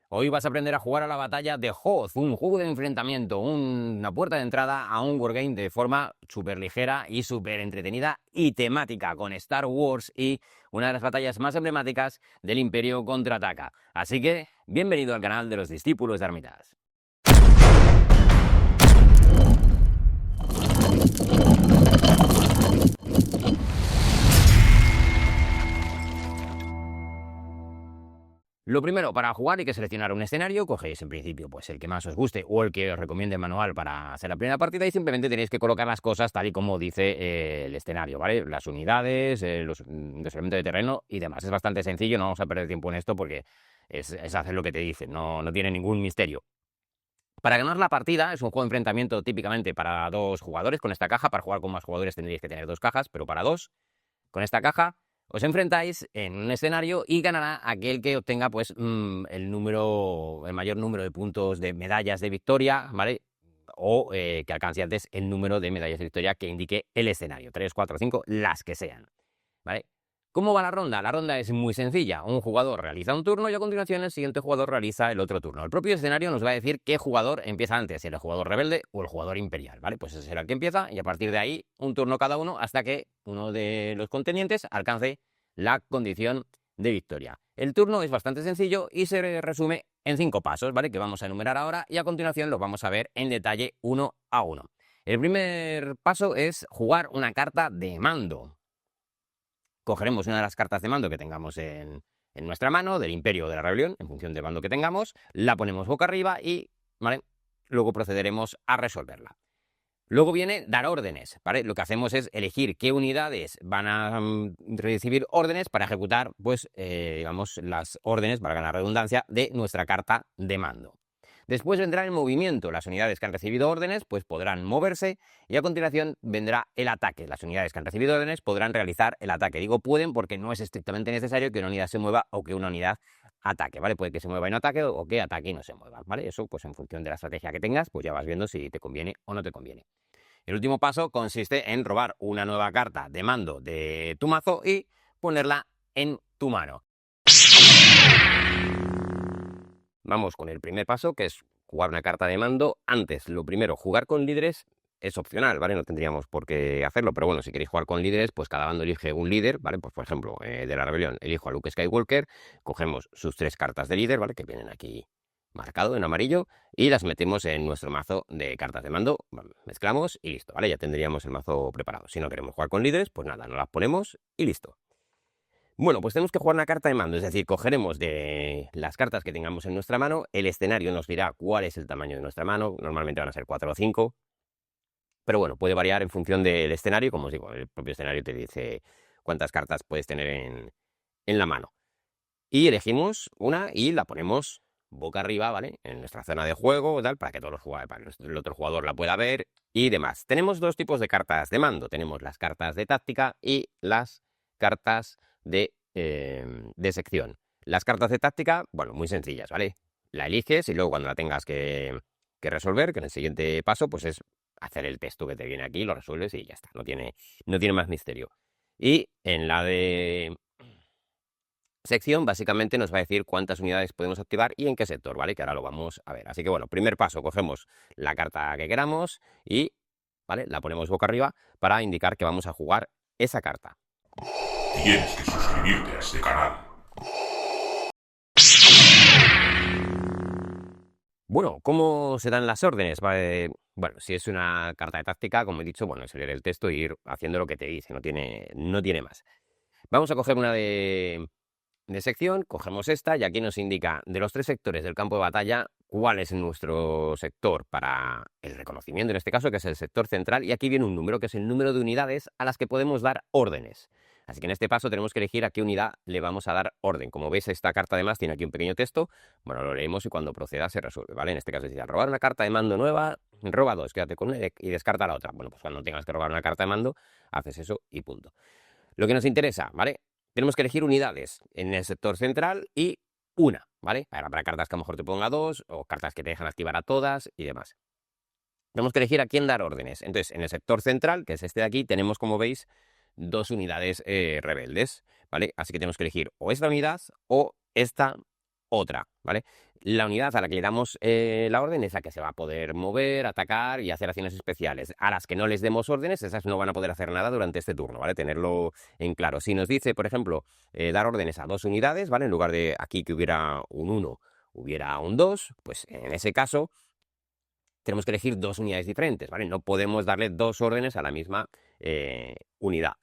Hoy vas a aprender a jugar a la batalla de Hoth, un juego de enfrentamiento, una puerta de entrada a un wargame de forma súper ligera y súper entretenida y temática, con Star Wars y una de las batallas más emblemáticas del Imperio contraataca. Así que, bienvenido al canal de los discípulos de Armitage. Lo primero, para jugar hay que seleccionar un escenario, cogéis en principio pues el que más os guste o el que os recomiende el manual para hacer la primera partida y simplemente tenéis que colocar las cosas tal y como dice el escenario, ¿vale? Las unidades, los elementos de terreno y demás. Es bastante sencillo, no vamos a perder tiempo en esto porque es hacer lo que te dicen, no tiene ningún misterio. Para ganar la partida, es un juego de enfrentamiento típicamente para 2 jugadores con esta caja. Para jugar con más jugadores tendríais que tener 2 cajas, pero para 2, con esta caja, os enfrentáis en un escenario y ganará aquel que obtenga pues el mayor número de puntos de medallas de victoria, ¿vale? O que alcance antes el número de medallas de victoria que indique el escenario. 3, 4, 5, las que sean, ¿vale? ¿Cómo va la ronda? La ronda es muy sencilla. Un jugador realiza un turno y a continuación el siguiente jugador realiza el otro turno. El propio escenario nos va a decir qué jugador empieza antes, si el jugador rebelde o el jugador imperial, ¿vale? Pues ese será el que empieza y a partir de ahí un turno cada uno hasta que uno de los contendientes alcance la condición de victoria. El turno es bastante sencillo y se resume en 5 pasos, ¿vale? Que vamos a enumerar ahora y a continuación los vamos a ver en detalle uno a uno. El primer paso es jugar una carta de mando. Cogeremos una de las cartas de mando que tengamos en nuestra mano, del Imperio o de la Rebelión, en función del bando que tengamos, la ponemos boca arriba y, ¿vale? Luego procederemos a resolverla. Luego viene dar órdenes, ¿vale? Lo que hacemos es elegir qué unidades van a recibir órdenes para ejecutar, pues, digamos, las órdenes, para ganar redundancia, de nuestra carta de mando. Después vendrá el movimiento. Las unidades que han recibido órdenes pues podrán moverse y a continuación vendrá el ataque. Las unidades que han recibido órdenes podrán realizar el ataque. Digo pueden porque no es estrictamente necesario que una unidad se mueva o que una unidad ataque, ¿vale? Puede que se mueva y no ataque o que ataque y no se mueva, ¿vale? Eso pues en función de la estrategia que tengas pues ya vas viendo si te conviene o no te conviene. El último paso consiste en robar una nueva carta de mando de tu mazo y ponerla en tu mano. Vamos con el primer paso, que es jugar una carta de mando. Antes, lo primero, jugar con líderes es opcional, ¿vale? No tendríamos por qué hacerlo, pero bueno, si queréis jugar con líderes, pues cada bando elige un líder, ¿vale? Pues por ejemplo, de la Rebelión elijo a Luke Skywalker, cogemos sus 3 cartas de líder, ¿vale? Que vienen aquí marcado en amarillo y las metemos en nuestro mazo de cartas de mando, mezclamos y listo, ¿vale? Ya tendríamos el mazo preparado. Si no queremos jugar con líderes, pues nada, no las ponemos y listo. Bueno, pues tenemos que jugar una carta de mando, es decir, cogeremos de las cartas que tengamos en nuestra mano, el escenario nos dirá cuál es el tamaño de nuestra mano, normalmente van a ser 4 o 5, pero bueno, puede variar en función del escenario, como os digo, el propio escenario te dice cuántas cartas puedes tener en la mano. Y elegimos una y la ponemos boca arriba, ¿vale? En nuestra zona de juego, tal, para que todos los jugadores, para el otro jugador la pueda ver y demás. Tenemos 2 tipos de cartas de mando, tenemos las cartas de táctica y las cartas de sección. Las cartas de táctica, bueno, muy sencillas, ¿vale? La eliges y luego cuando la tengas que resolver, que en el siguiente paso, pues es hacer el texto que te viene aquí, lo resuelves y ya está, no tiene más misterio. Y en la de sección básicamente nos va a decir cuántas unidades podemos activar y en qué sector, ¿vale? Que ahora lo vamos a ver. Así que bueno, primer paso, cogemos la carta que queramos y, ¿vale? La ponemos boca arriba para indicar que vamos a jugar esa carta. Tienes que suscribirte a este canal. Bueno, ¿cómo se dan las órdenes? Bueno, si es una carta de táctica, como he dicho, bueno, es leer el texto e ir haciendo lo que te dice, no tiene más. Vamos a coger una de sección, cogemos esta y aquí nos indica de los 3 sectores del campo de batalla cuál es nuestro sector para el reconocimiento, en este caso, que es el sector central, y aquí viene un número, que es el número de unidades a las que podemos dar órdenes. Así que en este paso tenemos que elegir a qué unidad le vamos a dar orden. Como veis, esta carta además tiene aquí un pequeño texto. Bueno, lo leemos y cuando proceda se resuelve, ¿vale? En este caso decía, robar una carta de mando nueva, roba 2, quédate con una y descarta la otra. Bueno, pues cuando tengas que robar una carta de mando, haces eso y punto. Lo que nos interesa, ¿vale? Tenemos que elegir unidades en el sector central y una, ¿vale? Para cartas que a lo mejor te ponga 2 o cartas que te dejan activar a todas y demás. Tenemos que elegir a quién dar órdenes. Entonces, en el sector central, que es este de aquí, tenemos, como veis, 2 unidades rebeldes, ¿vale? Así que tenemos que elegir o esta unidad o esta otra, ¿vale? La unidad a la que le damos la orden es la que se va a poder mover, atacar y hacer acciones especiales. A las que no les demos órdenes, esas no van a poder hacer nada durante este turno, ¿vale? Tenerlo en claro. Si nos dice, por ejemplo, dar órdenes a 2 unidades, ¿vale? En lugar de aquí que hubiera un 1, hubiera un 2, pues en ese caso tenemos que elegir 2 unidades diferentes, ¿vale? No podemos darle 2 órdenes a la misma unidad.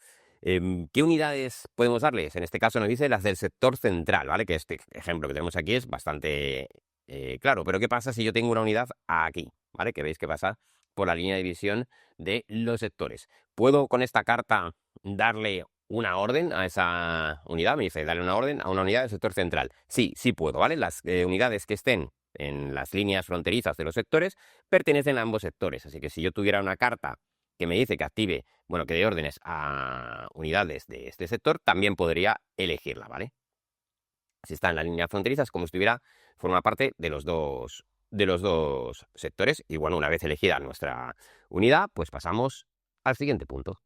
¿Qué unidades podemos darles? En este caso nos dice las del sector central, ¿vale? Que este ejemplo que tenemos aquí es bastante claro. Pero ¿qué pasa si yo tengo una unidad aquí? ¿Vale? Que veis que pasa por la línea de división de los sectores. ¿Puedo con esta carta darle una orden a esa unidad? Me dice, darle una orden a una unidad del sector central. Sí, sí puedo, ¿vale? Las unidades que estén en las líneas fronterizas de los sectores pertenecen a ambos sectores. Así que si yo tuviera una carta que me dice que active, bueno, que dé órdenes a unidades de este sector, también podría elegirla, ¿vale? Si está en la línea fronteriza, es como si estuviera, forma parte de los dos sectores. Y bueno, una vez elegida nuestra unidad, pues pasamos al siguiente punto.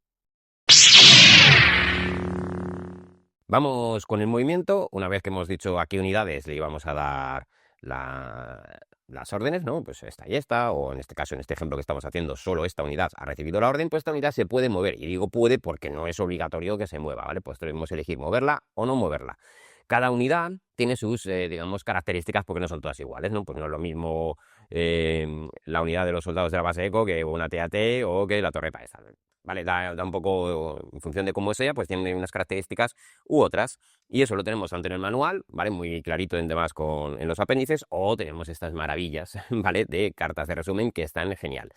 Vamos con el movimiento. Una vez que hemos dicho a qué unidades le íbamos a dar las órdenes, ¿no? Pues esta y esta, o en este caso, en este ejemplo que estamos haciendo, solo esta unidad ha recibido la orden, pues esta unidad se puede mover. Y digo puede porque no es obligatorio que se mueva, ¿vale? Pues debemos elegir moverla o no moverla. Cada unidad tiene sus, digamos, características porque no son todas iguales, ¿no? Pues no es lo mismo la unidad de los soldados de la base eco que una TAT o que la torreta esta, ¿vale? Da un poco, en función de cómo sea, pues tiene unas características u otras. Y eso lo tenemos tanto en el manual, ¿vale? Muy clarito en demás en los apéndices, o tenemos estas maravillas, ¿vale? De cartas de resumen que están genial.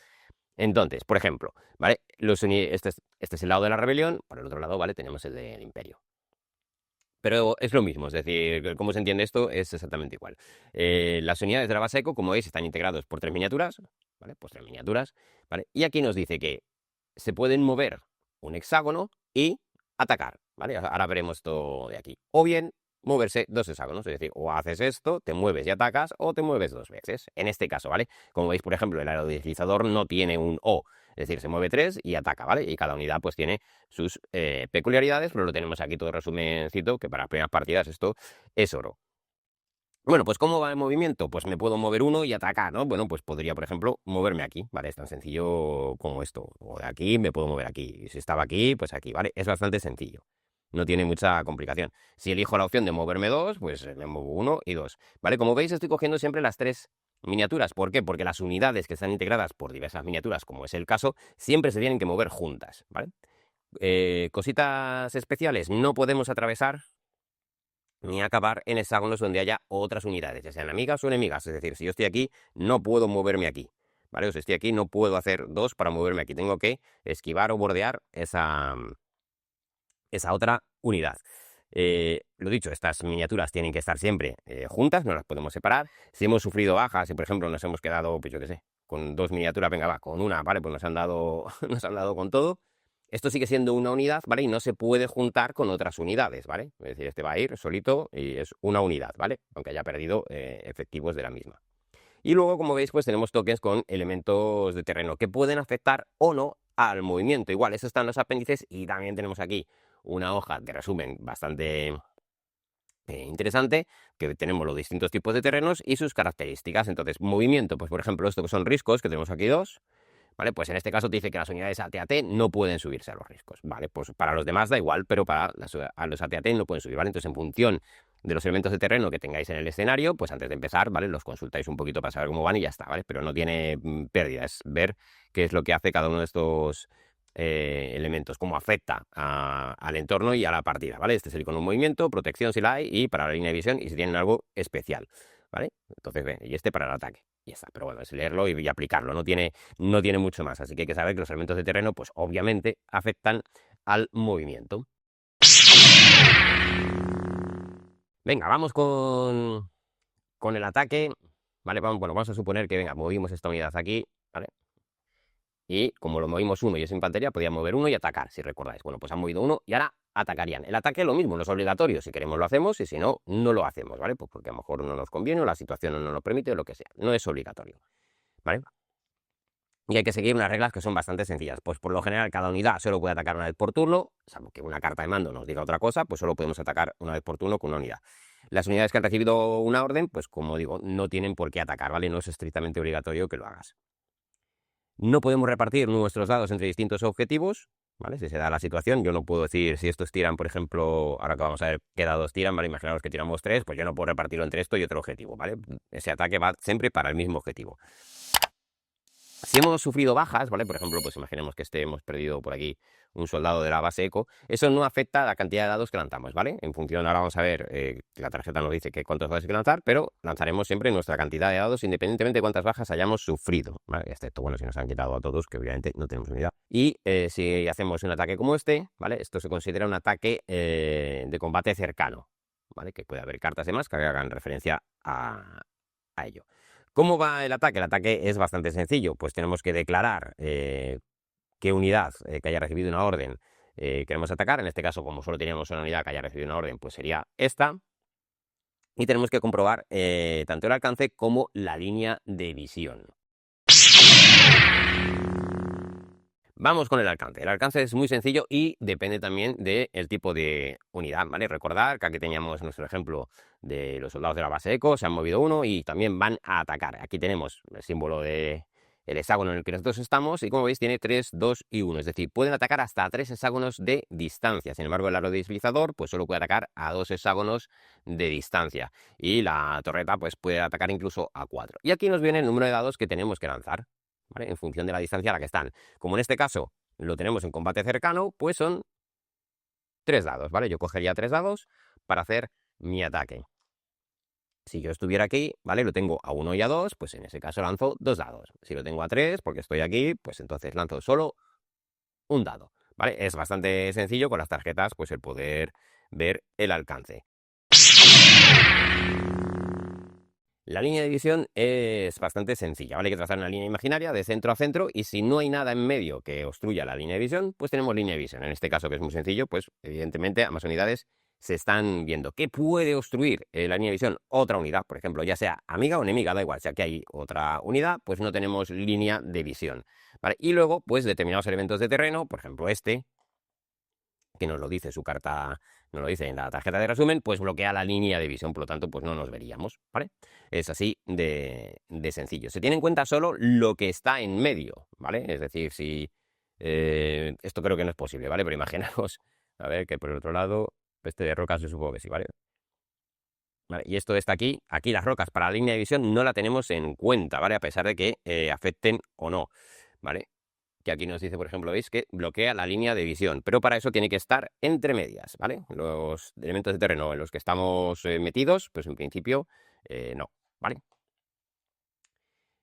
Entonces, por ejemplo, ¿vale? Este es el lado de la rebelión, por el otro lado, ¿vale? Tenemos el del imperio. Pero es lo mismo, es decir, cómo se entiende esto es exactamente igual. Las unidades de la base eco, como veis, están integrados por 3 miniaturas, ¿vale? Pues 3 miniaturas, ¿vale? Y aquí nos dice que se pueden mover un hexágono y atacar, ¿vale? Ahora veremos esto de aquí. O bien moverse 2 hexágonos, es decir, o haces esto, te mueves y atacas, o te mueves 2 veces. En este caso, ¿vale? Como veis, por ejemplo, el aerodeslizador no tiene un O, es decir, se mueve 3 y ataca, ¿vale? Y cada unidad pues tiene sus peculiaridades, pero lo tenemos aquí todo resumencito, que para las primeras partidas esto es oro. Bueno, pues ¿cómo va el movimiento? Pues me puedo mover uno y atacar, ¿no? Bueno, pues podría, por ejemplo, moverme aquí, ¿vale? Es tan sencillo como esto. O de aquí me puedo mover aquí. Y si estaba aquí, pues aquí, ¿vale? Es bastante sencillo. No tiene mucha complicación. Si elijo la opción de moverme 2, pues me muevo 1 y 2, ¿vale? Como veis, estoy cogiendo siempre las 3 miniaturas. ¿Por qué? Porque las unidades que están integradas por diversas miniaturas, como es el caso, siempre se tienen que mover juntas, ¿vale? Cositas especiales, no podemos atravesar ni acabar en hexágonos donde haya otras unidades, ya sean amigas o enemigas. Es decir, si yo estoy aquí, no puedo moverme aquí, ¿vale? O si estoy aquí, no puedo hacer 2 para moverme aquí. Tengo que esquivar o bordear esa otra unidad. Lo dicho, estas miniaturas tienen que estar siempre juntas, no las podemos separar. Si hemos sufrido bajas, si por ejemplo nos hemos quedado, pues yo qué sé, con 2 miniaturas, venga, va, con una, ¿vale? Pues nos han dado, nos han dado con todo. Esto sigue siendo una unidad, ¿vale? Y no se puede juntar con otras unidades, ¿vale? Es decir, este va a ir solito y es una unidad, ¿vale? Aunque haya perdido efectivos de la misma. Y luego, como veis, pues tenemos tokens con elementos de terreno que pueden afectar o no al movimiento. Igual, eso está en los apéndices y también tenemos aquí una hoja de resumen bastante interesante, que tenemos los distintos tipos de terrenos y sus características. Entonces, movimiento, pues por ejemplo, esto que son riscos, que tenemos aquí 2, ¿vale? Pues en este caso te dice que las unidades AT-AT no pueden subirse a los riscos, ¿vale? Pues para los demás da igual, pero para los AT-AT no pueden subir, ¿vale? Entonces, en función de los elementos de terreno que tengáis en el escenario, pues antes de empezar, ¿vale? Los consultáis un poquito para saber cómo van y ya está, ¿vale? Pero no tiene pérdida, es ver qué es lo que hace cada uno de estos elementos, cómo afecta al entorno y a la partida, ¿vale? Este es el icono de movimiento, protección si la hay, y para la línea de visión y si tienen algo especial, ¿vale? Entonces, y este para el ataque. Y ya está, pero bueno, es leerlo y aplicarlo, no tiene mucho más, así que hay que saber que los elementos de terreno, pues obviamente afectan al movimiento. Venga, vamos con el ataque, ¿vale? Vamos a suponer que, venga, movimos esta unidad aquí, ¿vale? Y como lo movimos uno y es infantería, podían mover uno y atacar, si recordáis. Bueno, pues han movido uno y ahora atacarían. El ataque es lo mismo, no es obligatorio. Si queremos lo hacemos y si no, no lo hacemos, ¿vale? Pues porque a lo mejor no nos conviene o la situación no nos lo permite o lo que sea. No es obligatorio, ¿vale? Y hay que seguir unas reglas que son bastante sencillas. Pues por lo general cada unidad solo puede atacar una vez por turno, salvo que una carta de mando nos diga otra cosa, pues solo podemos atacar una vez por turno con una unidad. Las unidades que han recibido una orden, pues como digo, no tienen por qué atacar, ¿vale? No es estrictamente obligatorio que lo hagas. No podemos repartir nuestros dados entre distintos objetivos, ¿vale? Si se da la situación, yo no puedo decir si estos tiran, por ejemplo, ahora que vamos a ver qué dados tiran, ¿vale? Imaginaos que tiramos 3, pues yo no puedo repartirlo entre esto y otro objetivo, ¿vale? Ese ataque va siempre para el mismo objetivo. Si hemos sufrido bajas, ¿vale? Por ejemplo, pues imaginemos que hemos perdido por aquí un soldado de la base eco, eso no afecta a la cantidad de dados que lanzamos, ¿vale? En función, ahora vamos a ver, la tarjeta nos dice que cuántos dados hay que lanzar, pero lanzaremos siempre nuestra cantidad de dados independientemente de cuántas bajas hayamos sufrido, ¿vale? Excepto, bueno, si nos han quitado a todos, que obviamente no tenemos unidad. Y si hacemos un ataque como este, ¿vale? Esto se considera un ataque de combate cercano, ¿vale? Que puede haber cartas de más que hagan referencia a ello. ¿Cómo va el ataque? El ataque es bastante sencillo, pues tenemos que declarar qué unidad que haya recibido una orden queremos atacar. En este caso, como solo teníamos una unidad que haya recibido una orden, pues sería esta. Y tenemos que comprobar tanto el alcance como la línea de visión. Vamos con el alcance. El alcance es muy sencillo y depende también del tipo de unidad, ¿vale? Recordar que aquí teníamos nuestro ejemplo de los soldados de la base eco, se han movido uno y también van a atacar. Aquí tenemos el símbolo del hexágono en el que nosotros estamos y como veis tiene 3, 2 y 1. Es decir, pueden atacar hasta 3 hexágonos de distancia. Sin embargo, el aro deslizador pues solo puede atacar a 2 hexágonos de distancia. Y la torreta pues puede atacar incluso a 4. Y aquí nos viene el número de dados que tenemos que lanzar, ¿vale? En función de la distancia a la que están. Como en este caso lo tenemos en combate cercano, pues son 3 dados, ¿vale? Yo cogería 3 dados para hacer mi ataque. Si yo estuviera aquí, ¿vale? Lo tengo a 1 y a 2, pues en ese caso lanzo 2 dados. Si lo tengo a 3, porque estoy aquí, pues entonces lanzo solo un dado, ¿vale? Es bastante sencillo con las tarjetas, pues el poder ver el alcance. La línea de visión es bastante sencilla, ¿vale? Hay que trazar una línea imaginaria de centro a centro y si no hay nada en medio que obstruya la línea de visión, pues tenemos línea de visión. En este caso, que es muy sencillo, pues evidentemente ambas unidades se están viendo. ¿Qué puede obstruir la línea de visión? Otra unidad, por ejemplo, ya sea amiga o enemiga, da igual. Si aquí hay otra unidad, pues no tenemos línea de visión, ¿vale? Y luego, pues determinados elementos de terreno, por ejemplo este, que nos lo dice su carta, nos lo dice en la tarjeta de resumen, pues bloquea la línea de visión, por lo tanto, pues no nos veríamos, ¿vale? Es así de sencillo. Se tiene en cuenta solo lo que está en medio, ¿vale? Es decir, si esto creo que no es posible, ¿vale? Pero imaginaos, a ver, que por el otro lado, este de rocas yo supongo que sí, ¿vale? ¿Vale? Y esto está aquí las rocas para la línea de visión no la tenemos en cuenta, ¿vale? A pesar de que afecten o no, ¿vale? Que aquí nos dice, por ejemplo, veis que bloquea la línea de visión, pero para eso tiene que estar entre medias, ¿vale? Los elementos de terreno en los que estamos metidos, pues en principio no, ¿vale?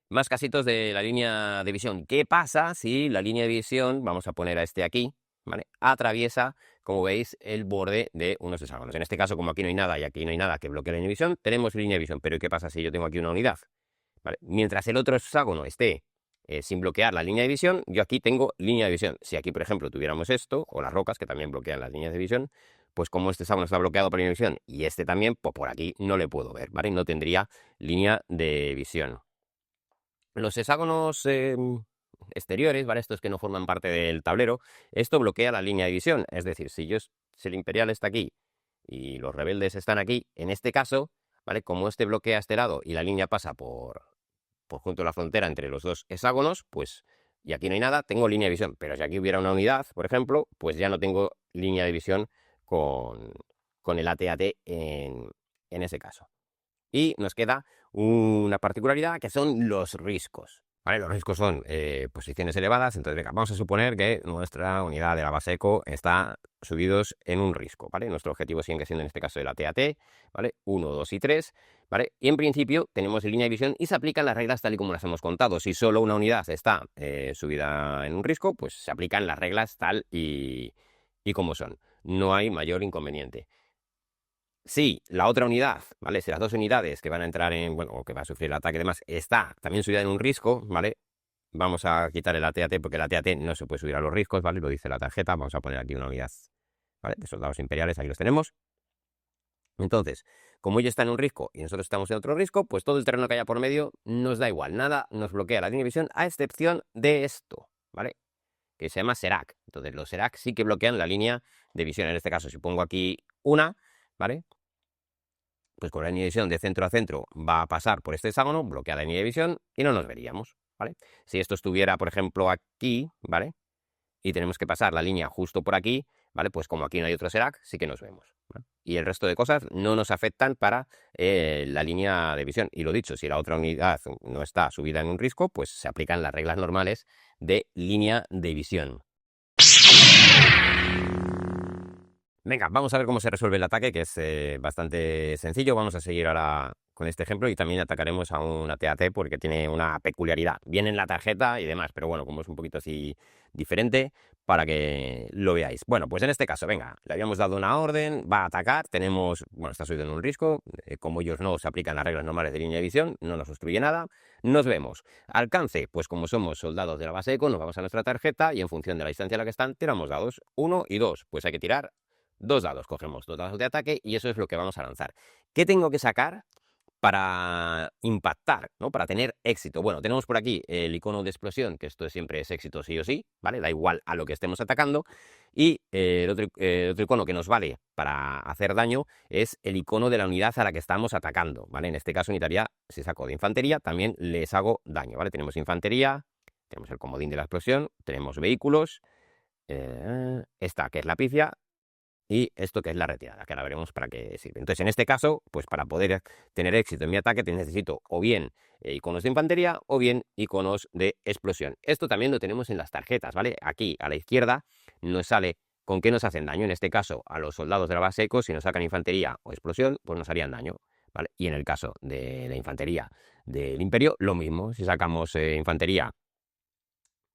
Más casitos de la línea de visión. ¿Qué pasa si la línea de visión, vamos a poner a este aquí, ¿vale? Atraviesa, como veis, el borde de unos hexágonos. En este caso, como aquí no hay nada y aquí no hay nada que bloquee la línea de visión, tenemos línea de visión. Pero ¿qué pasa si yo tengo aquí una unidad? ¿Vale? Mientras el otro hexágono esté sin bloquear la línea de visión, yo aquí tengo línea de visión. Si aquí, por ejemplo, tuviéramos esto, o las rocas, que también bloquean las líneas de visión, pues como este hexágono está bloqueado por línea de visión y este también, pues por aquí no le puedo ver, ¿vale? No tendría línea de visión. Los hexágonos exteriores, ¿vale? Estos que no forman parte del tablero, esto bloquea la línea de visión. Es decir, si el imperial está aquí y los rebeldes están aquí, en este caso, ¿vale? Como este bloquea este lado y la línea pasa por junto a la frontera entre los dos hexágonos, pues, y aquí no hay nada, tengo línea de visión. Pero si aquí hubiera una unidad, por ejemplo, pues ya no tengo línea de visión con el AT-AT en ese caso. Y nos queda una particularidad que son los riscos, ¿vale? Los riscos son posiciones elevadas, entonces venga, vamos a suponer que nuestra unidad de la base eco está subidos en un risco, ¿vale? Nuestro objetivo sigue siendo en este caso el AT-AT, ¿vale? 1, 2 y 3, ¿vale? Y en principio tenemos línea de visión y se aplican las reglas tal y como las hemos contado. Si solo una unidad está subida en un risco, pues se aplican las reglas tal y como son. No hay mayor inconveniente. Si la otra unidad, ¿vale? Si las dos unidades que van a entrar en, bueno, o que va a sufrir el ataque y demás, está también subida en un risco, ¿vale? Vamos a quitar el AT-AT porque el AT-AT no se puede subir a los riscos, ¿vale? Lo dice la tarjeta. Vamos a poner aquí una unidad, ¿vale? De soldados imperiales, ahí los tenemos. Entonces, como ella está en un risco y nosotros estamos en otro risco, pues todo el terreno que haya por medio nos da igual, nada nos bloquea la línea de visión, a excepción de esto, ¿vale? Que se llama Serac. Entonces, los Serac sí que bloquean la línea de visión. En este caso, si pongo aquí una, ¿vale? pues con la línea de visión de centro a centro va a pasar por este hexágono, bloquea la línea de visión y no nos veríamos, ¿vale? Si esto estuviera, por ejemplo, aquí, ¿vale? Y tenemos que pasar la línea justo por aquí, ¿vale? Pues como aquí no hay otro Serac, sí que nos vemos, ¿vale? Y el resto de cosas no nos afectan para la línea de visión. Y lo dicho, si la otra unidad no está subida en un risco, pues se aplican las reglas normales de línea de visión. Venga, vamos a ver cómo se resuelve el ataque, que es bastante sencillo. Vamos a seguir ahora con este ejemplo y también atacaremos a un AT-AT porque tiene una peculiaridad. Viene en la tarjeta y demás, pero bueno, como es un poquito así diferente, para que lo veáis. Bueno, pues en este caso, venga, le habíamos dado una orden, va a atacar, tenemos, bueno, está subido en un risco, como ellos no se aplican las reglas normales de línea de visión, no nos obstruye nada, nos vemos. Alcance, pues como somos soldados de la base eco, nos vamos a nuestra tarjeta y en función de la distancia a la que están, tiramos dados, 1 y 2, pues hay que tirar 2 dados, cogemos 2 dados de ataque y eso es lo que vamos a lanzar. ¿Qué tengo que sacar para impactar, ¿no? Para tener éxito? Bueno, tenemos por aquí el icono de explosión, que esto siempre es éxito sí o sí, ¿vale? Da igual a lo que estemos atacando. Y el otro icono que nos vale para hacer daño es el icono de la unidad a la que estamos atacando, ¿vale? En este caso necesitaría, si saco de infantería, también les hago daño, ¿vale? Tenemos infantería, tenemos el comodín de la explosión, tenemos vehículos, esta que es la pifia, y esto que es la retirada, que ahora veremos para qué sirve. Entonces, en este caso, pues para poder tener éxito en mi ataque, necesito o bien iconos de infantería o bien iconos de explosión. Esto también lo tenemos en las tarjetas, ¿vale? Aquí a la izquierda nos sale con qué nos hacen daño. En este caso, a los soldados de la base eco, si nos sacan infantería o explosión, pues nos harían daño, ¿vale? Y en el caso de la infantería del imperio, lo mismo. Si sacamos infantería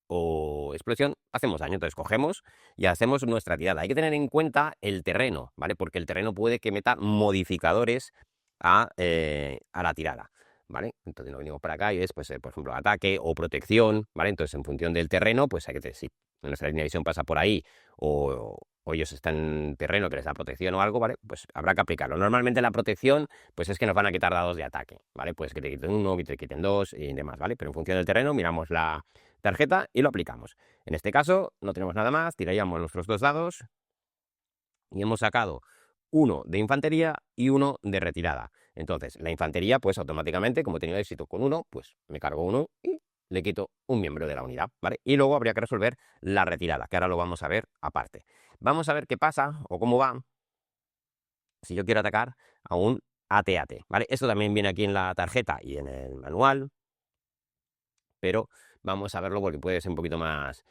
o explosión, hacemos daño. Entonces cogemos y hacemos nuestra tirada. Hay que tener en cuenta el terreno, ¿vale? Porque el terreno puede que meta modificadores a la tirada, ¿vale? Entonces nos venimos para acá y es, pues, por ejemplo, ataque o protección, ¿vale? Entonces, en función del terreno, pues hay que tener, si nuestra línea de visión pasa por ahí o ellos están en terreno que les da protección o algo, ¿vale? Pues habrá que aplicarlo. Normalmente la protección, pues es que nos van a quitar dados de ataque, ¿vale? Pues que te quiten 1, que te quiten 2 y demás, ¿vale? Pero en función del terreno miramos la tarjeta y lo aplicamos. En este caso no tenemos nada más, tiraríamos nuestros 2 dados y hemos sacado uno de infantería y uno de retirada. Entonces, la infantería, pues automáticamente, como he tenido éxito con uno, pues me cargo uno y le quito un miembro de la unidad, ¿vale? Y luego habría que resolver la retirada, que ahora lo vamos a ver aparte. Vamos a ver qué pasa o cómo va si yo quiero atacar a un AT-AT, ¿vale? Esto también viene aquí en la tarjeta y en el manual, pero vamos a verlo porque puede ser un poquito más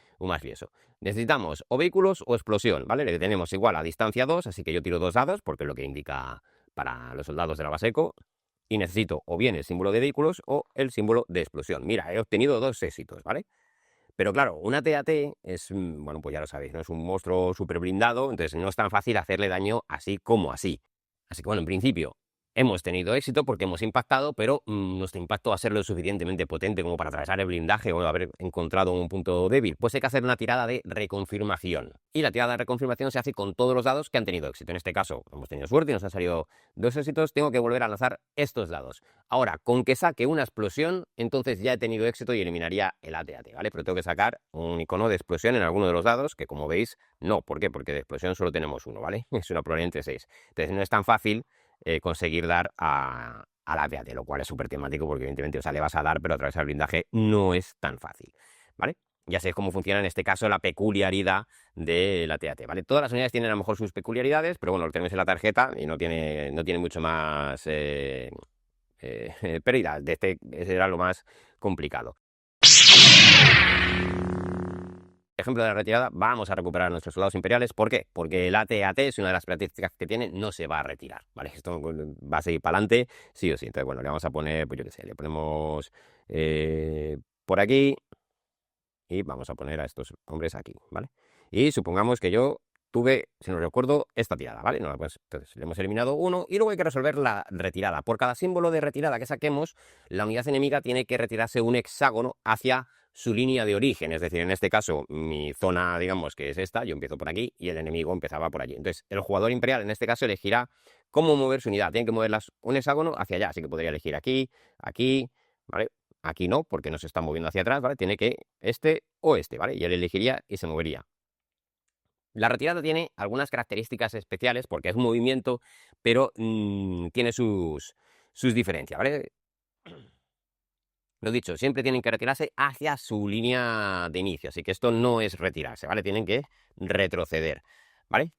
lioso. Necesitamos o vehículos o explosión, ¿vale? Le tenemos igual a distancia 2, así que yo tiro 2 dados, porque es lo que indica para los soldados de la base eco, y necesito o bien el símbolo de vehículos o el símbolo de explosión. Mira, he obtenido 2 éxitos, ¿vale? Pero claro, un AT-AT es, bueno, pues ya lo sabéis, ¿no? Es un monstruo súper blindado, entonces no es tan fácil hacerle daño así como así. Así que bueno, en principio hemos tenido éxito porque hemos impactado, pero nuestro impacto va a ser lo suficientemente potente como para atravesar el blindaje o haber encontrado un punto débil. Pues hay que hacer una tirada de reconfirmación. Y la tirada de reconfirmación se hace con todos los dados que han tenido éxito. En este caso, hemos tenido suerte y nos han salido 2 éxitos. Tengo que volver a lanzar estos dados. Ahora, con que saque una explosión, entonces ya he tenido éxito y eliminaría el AT-AT, ¿vale? Pero tengo que sacar un icono de explosión en alguno de los dados, que como veis, no. ¿Por qué? Porque de explosión solo tenemos uno, ¿vale? Es una probabilidad entre 6. Entonces no es tan fácil conseguir dar a la AT-AT, lo cual es súper temático porque evidentemente, o sea, le vas a dar, pero atravesar el blindaje no es tan fácil, ¿vale? Ya sabéis cómo funciona en este caso la peculiaridad de la AT-AT, ¿vale? Todas las unidades tienen a lo mejor sus peculiaridades, pero bueno, lo tenemos en la tarjeta y no tiene mucho más pérdida. De este será lo más complicado. Ejemplo de la retirada, vamos a recuperar a nuestros soldados imperiales. ¿Por qué? Porque el AT-AT es una de las características que tiene, no se va a retirar, ¿vale? Esto va a seguir para adelante, sí o sí. Entonces, bueno, le vamos a poner, pues yo qué sé, le ponemos por aquí y vamos a poner a estos hombres aquí, ¿vale? Y supongamos que yo tuve, si no recuerdo, esta tirada, ¿vale? No, pues, entonces le hemos eliminado uno y luego hay que resolver la retirada. Por cada símbolo de retirada que saquemos, la unidad enemiga tiene que retirarse un hexágono hacia su línea de origen, es decir, en este caso mi zona, digamos que es esta, yo empiezo por aquí y el enemigo empezaba por allí. Entonces el jugador imperial en este caso elegirá cómo mover su unidad, tiene que moverlas un hexágono hacia allá, así que podría elegir aquí, aquí, ¿vale? Aquí no, porque no se está moviendo hacia atrás, ¿vale? Tiene que este o este, ¿vale? Y él elegiría y se movería La retirada tiene algunas características especiales porque es un movimiento, pero tiene sus diferencias, ¿vale? Lo dicho, siempre tienen que retirarse hacia su línea de inicio, así que esto no es retirarse, ¿vale? Tienen que retroceder, ¿vale?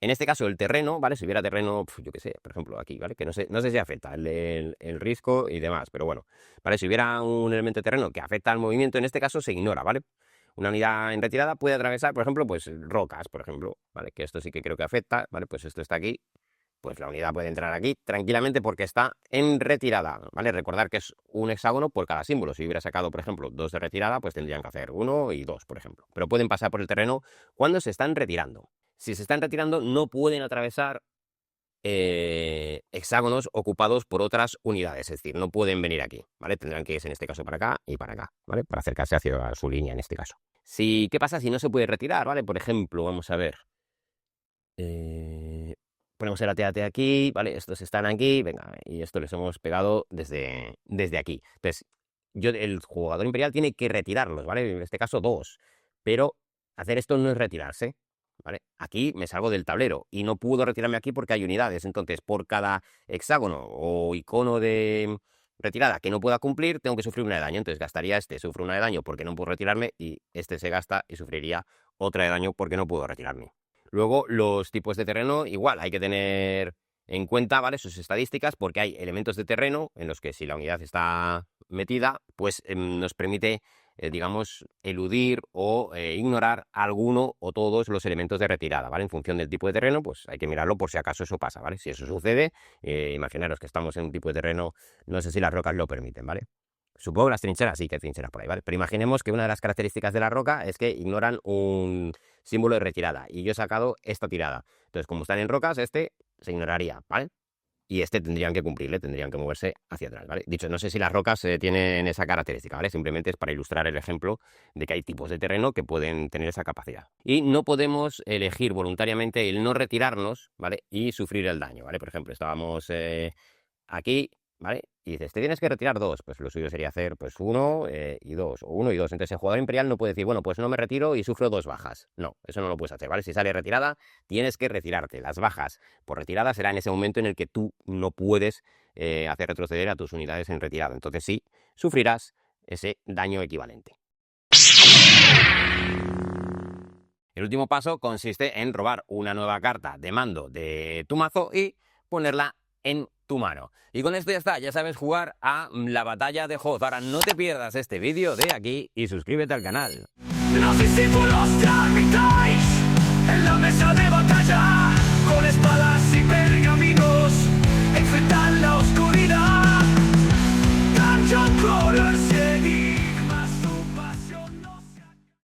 En este caso el terreno, ¿vale? Si hubiera terreno, yo qué sé, por ejemplo aquí, ¿vale? Que no sé si afecta el risco y demás, pero bueno, ¿vale? Si hubiera un elemento de terreno que afecta al movimiento, en este caso se ignora, ¿vale? Una unidad en retirada puede atravesar, por ejemplo, pues rocas, por ejemplo, ¿vale? Que esto sí que creo que afecta, ¿vale? Pues esto está aquí, pues la unidad puede entrar aquí tranquilamente porque está en retirada, ¿vale? Recordar que es un hexágono por cada símbolo. Si hubiera sacado, por ejemplo, 2 de retirada, pues tendrían que hacer 1 y 2, por ejemplo. Pero pueden pasar por el terreno cuando se están retirando. Si se están retirando, no pueden atravesar hexágonos ocupados por otras unidades, es decir, no pueden venir aquí, ¿vale? Tendrán que irse en este caso para acá y para acá, ¿vale? Para acercarse hacia su línea en este caso. ¿Qué pasa si no se puede retirar, ¿vale? Por ejemplo, vamos a ver. Ponemos el AT-AT aquí, ¿vale? Estos están aquí, venga, y esto les hemos pegado desde aquí. Entonces, el jugador imperial tiene que retirarlos, ¿vale? En este caso 2, pero hacer esto no es retirarse, ¿vale? Aquí me salgo del tablero y no puedo retirarme aquí porque hay unidades, entonces por cada hexágono o icono de retirada que no pueda cumplir, tengo que sufrir una de daño, entonces gastaría sufro una de daño porque no puedo retirarme y este se gasta y sufriría otra de daño porque no puedo retirarme. Luego, los tipos de terreno, igual, hay que tener en cuenta, ¿vale? Sus estadísticas, porque hay elementos de terreno en los que si la unidad está metida, pues nos permite, digamos, eludir o ignorar alguno o todos los elementos de retirada, ¿vale? En función del tipo de terreno, pues hay que mirarlo por si acaso eso pasa, ¿vale? Si eso sucede, imaginaros que estamos en un tipo de terreno, no sé si las rocas lo permiten, ¿vale? Supongo que las trincheras sí que hay trincheras por ahí, ¿vale? Pero imaginemos que una de las características de la roca es que ignoran un símbolo de retirada y yo he sacado esta tirada. Entonces, como están en rocas, este se ignoraría, ¿vale? Y este tendrían que cumplirle, tendrían que moverse hacia atrás, ¿vale? Dicho, no sé si las rocas tienen esa característica, ¿vale? Simplemente es para ilustrar el ejemplo de que hay tipos de terreno que pueden tener esa capacidad. Y no podemos elegir voluntariamente el no retirarnos, ¿vale? Y sufrir el daño, ¿vale? Por ejemplo, estábamos aquí, ¿vale? Y dices, te tienes que retirar 2, pues lo suyo sería hacer pues 1 y 2, o 1 y 2. Entonces el jugador imperial no puede decir, bueno, pues no me retiro y sufro 2 bajas. No, eso no lo puedes hacer, ¿vale? Si sale retirada, tienes que retirarte. Las bajas por retirada será en ese momento en el que tú no puedes hacer retroceder a tus unidades en retirada. Entonces sí, sufrirás ese daño equivalente. El último paso consiste en robar una nueva carta de mando de tu mazo y ponerla en tu mano. Y con esto ya está, ya sabes jugar a la batalla de Hoth. Ahora no te pierdas este vídeo de aquí y suscríbete al canal. Los discípulos tramitáis en la mesa de batalla, con espadas y pergaminos, enfrentan la oscuridad. Dungeon Crawler seguir.